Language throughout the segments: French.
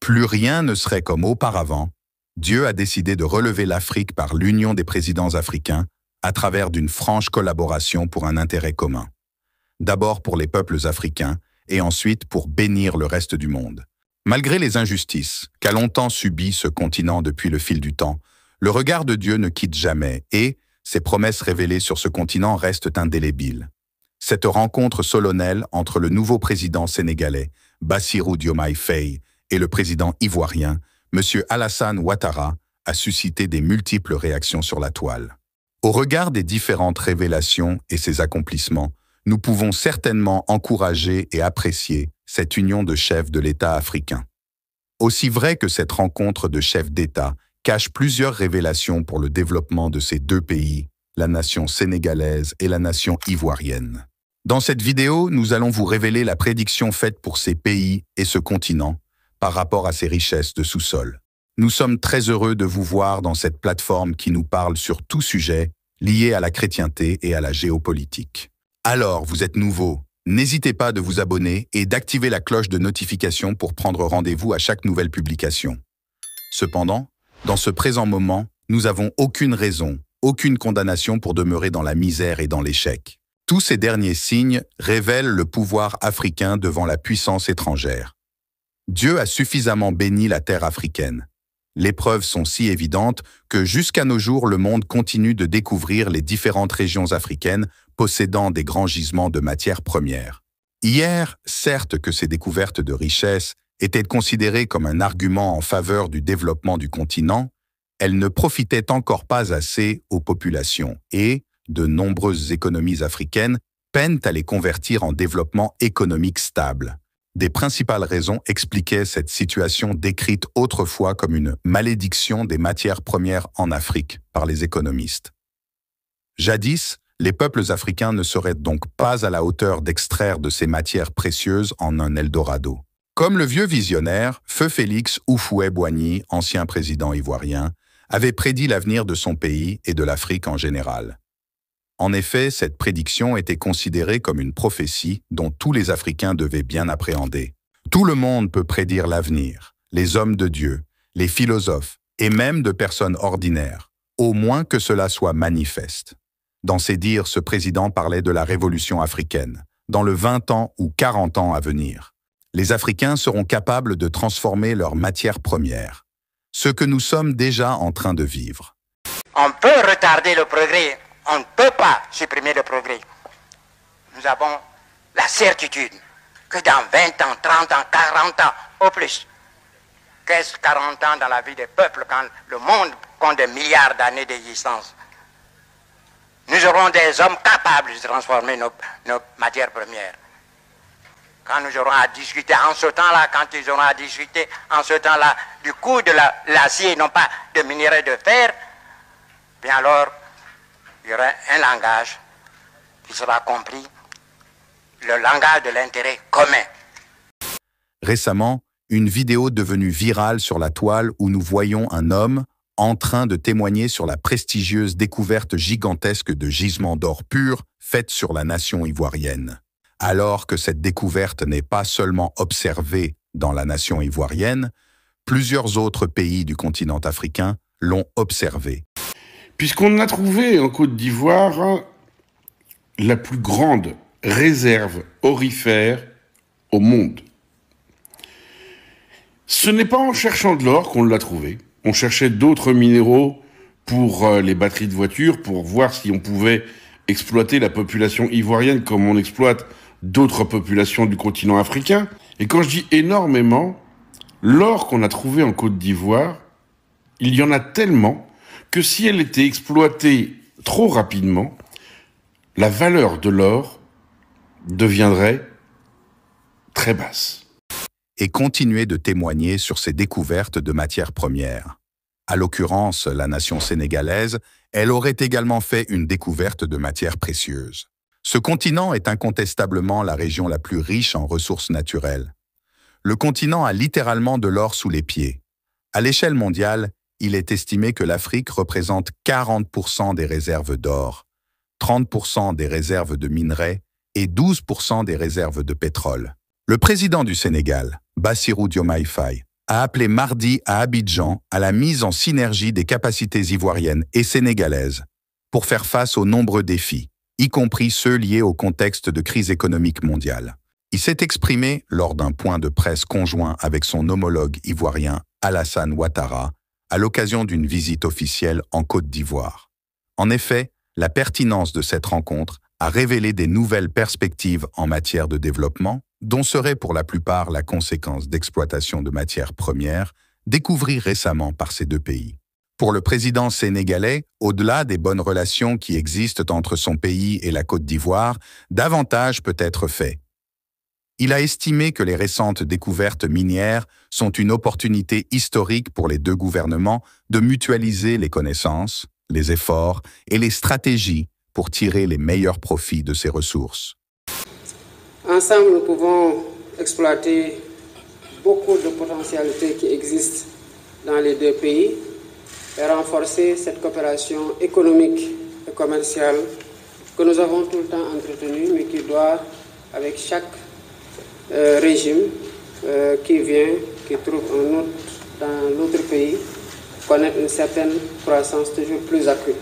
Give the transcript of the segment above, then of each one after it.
Plus rien ne serait comme auparavant. Dieu a décidé de relever l'Afrique par l'union des présidents africains à travers d'une franche collaboration pour un intérêt commun. D'abord pour les peuples africains et ensuite pour bénir le reste du monde. Malgré les injustices qu'a longtemps subies ce continent depuis le fil du temps, le regard de Dieu ne quitte jamais et ses promesses révélées sur ce continent restent indélébiles. Cette rencontre solennelle entre le nouveau président sénégalais, Bassirou Diomaye Faye, et le président ivoirien, M. Alassane Ouattara, a suscité des multiples réactions sur la toile. Au regard des différentes révélations et ses accomplissements, nous pouvons certainement encourager et apprécier cette union de chefs de l'État africain. Aussi vrai que cette rencontre de chefs d'État cache plusieurs révélations pour le développement de ces deux pays, la nation sénégalaise et la nation ivoirienne. Dans cette vidéo, nous allons vous révéler la prédiction faite pour ces pays et ce continent par rapport à ses richesses de sous-sol. Nous sommes très heureux de vous voir dans cette plateforme qui nous parle sur tout sujet lié à la chrétienté et à la géopolitique. Alors, vous êtes nouveau, n'hésitez pas de vous abonner et d'activer la cloche de notification pour prendre rendez-vous à chaque nouvelle publication. Cependant, dans ce présent moment, nous n'avons aucune raison, aucune condamnation pour demeurer dans la misère et dans l'échec. Tous ces derniers signes révèlent le pouvoir africain devant la puissance étrangère. Dieu a suffisamment béni la terre africaine. Les preuves sont si évidentes que jusqu'à nos jours, le monde continue de découvrir les différentes régions africaines possédant des grands gisements de matières premières. Hier, certes que ces découvertes de richesses étaient considérées comme un argument en faveur du développement du continent, elles ne profitaient encore pas assez aux populations et de nombreuses économies africaines peinent à les convertir en développement économique stable. Des principales raisons expliquaient cette situation décrite autrefois comme une malédiction des matières premières en Afrique par les économistes. Jadis, les peuples africains ne seraient donc pas à la hauteur d'extraire de ces matières précieuses en un Eldorado. Comme le vieux visionnaire, Feu Félix Houphouët-Boigny, ancien président ivoirien, avait prédit l'avenir de son pays et de l'Afrique en général. En effet, cette prédiction était considérée comme une prophétie dont tous les Africains devaient bien appréhender. Tout le monde peut prédire l'avenir, les hommes de Dieu, les philosophes et même de personnes ordinaires, au moins que cela soit manifeste. Dans ses dires, ce président parlait de la révolution africaine, dans le 20 ans ou 40 ans à venir. Les Africains seront capables de transformer leurs matières premières, ce que nous sommes déjà en train de vivre. On peut retarder le progrès. On ne peut pas supprimer le progrès. Nous avons la certitude que dans 20 ans, 30 ans, 40 ans, au plus, qu'est-ce 40 ans dans la vie des peuples quand le monde compte des milliards d'années d'existence? Nous aurons des hommes capables de transformer nos matières premières. Quand nous aurons à discuter en ce temps-là, quand ils auront à discuter en ce temps-là du coût de l'acier, non pas de minerai de fer, bien alors, il y aura un langage qui sera compris, le langage de l'intérêt commun. Récemment, une vidéo devenue virale sur la toile où nous voyons un homme en train de témoigner sur la prestigieuse découverte gigantesque de gisements d'or pur faite sur la nation ivoirienne. Alors que cette découverte n'est pas seulement observée dans la nation ivoirienne, plusieurs autres pays du continent africain l'ont observée. Puisqu'on a trouvé en Côte d'Ivoire la plus grande réserve aurifère au monde. Ce n'est pas en cherchant de l'or qu'on l'a trouvé. On cherchait d'autres minéraux pour les batteries de voitures, pour voir si on pouvait exploiter la population ivoirienne comme on exploite d'autres populations du continent africain. Et quand je dis énormément, l'or qu'on a trouvé en Côte d'Ivoire, il y en a tellement que si elle était exploitée trop rapidement, la valeur de l'or deviendrait très basse. Et continuer de témoigner sur ces découvertes de matières premières. À l'occurrence, la nation sénégalaise, elle aurait également fait une découverte de matières précieuses. Ce continent est incontestablement la région la plus riche en ressources naturelles. Le continent a littéralement de l'or sous les pieds. À l'échelle mondiale, il est estimé que l'Afrique représente 40% des réserves d'or, 30% des réserves de minerais et 12% des réserves de pétrole. Le président du Sénégal, Bassirou Diomaye Faye, a appelé mardi à Abidjan à la mise en synergie des capacités ivoiriennes et sénégalaises pour faire face aux nombreux défis, y compris ceux liés au contexte de crise économique mondiale. Il s'est exprimé lors d'un point de presse conjoint avec son homologue ivoirien Alassane Ouattara à l'occasion d'une visite officielle en Côte d'Ivoire. En effet, la pertinence de cette rencontre a révélé des nouvelles perspectives en matière de développement, dont serait pour la plupart la conséquence d'exploitation de matières premières, découvertes récemment par ces deux pays. Pour le président sénégalais, au-delà des bonnes relations qui existent entre son pays et la Côte d'Ivoire, davantage peut être fait. Il a estimé que les récentes découvertes minières sont une opportunité historique pour les deux gouvernements de mutualiser les connaissances, les efforts et les stratégies pour tirer les meilleurs profits de ces ressources. Ensemble, nous pouvons exploiter beaucoup de potentialités qui existent dans les deux pays et renforcer cette coopération économique et commerciale que nous avons tout le temps entretenue, mais qui doit, avec chaque régime qui vient, qui trouve un autre dans l'autre pays, connaître une certaine croissance toujours plus accrue.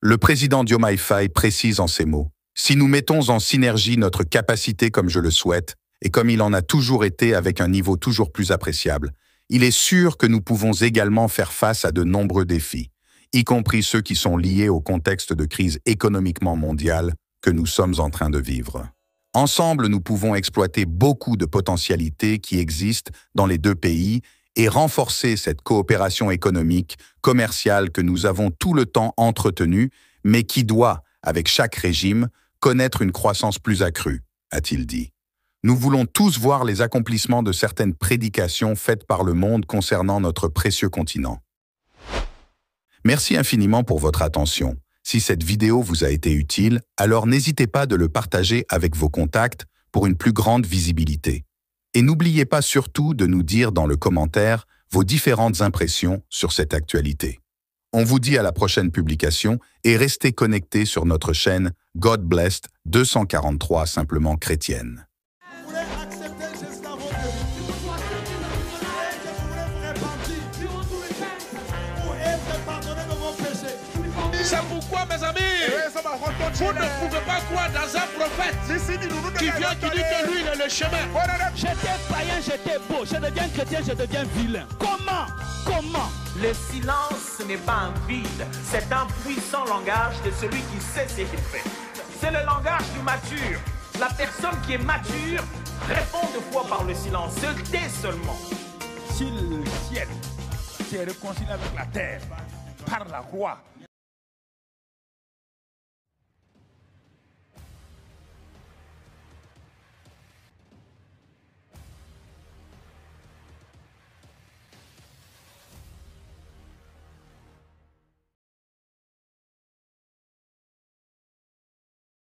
Le président Diomaye Faye précise en ces mots: « Si nous mettons en synergie notre capacité comme je le souhaite, et comme il en a toujours été avec un niveau toujours plus appréciable, il est sûr que nous pouvons également faire face à de nombreux défis, y compris ceux qui sont liés au contexte de crise économiquement mondiale que nous sommes en train de vivre. Ensemble, nous pouvons exploiter beaucoup de potentialités qui existent dans les deux pays et renforcer cette coopération économique, commerciale que nous avons tout le temps entretenue, mais qui doit, avec chaque régime, connaître une croissance plus accrue, a-t-il dit. Nous voulons tous voir les accomplissements de certaines prédications faites par le monde concernant notre précieux continent. Merci infiniment pour votre attention. Si cette vidéo vous a été utile, alors n'hésitez pas de le partager avec vos contacts pour une plus grande visibilité. Et n'oubliez pas surtout de nous dire dans le commentaire vos différentes impressions sur cette actualité. On vous dit à la prochaine publication et restez connectés sur notre chaîne God Blessed 243 simplement chrétienne. C'est pourquoi, mes amis, vous ne pouvez pas croire dans un prophète qui vient, qui dit que lui, il est le chemin. J'étais païen, j'étais beau, je deviens chrétien, je deviens vilain. Comment? Le silence, ce n'est pas un vide, c'est un puissant langage de celui qui sait ce qu'il fait. C'est le langage du mature. La personne qui est mature répond de fois par le silence, se tait seulement. Si le ciel s'est réconcilié avec la terre par la croix,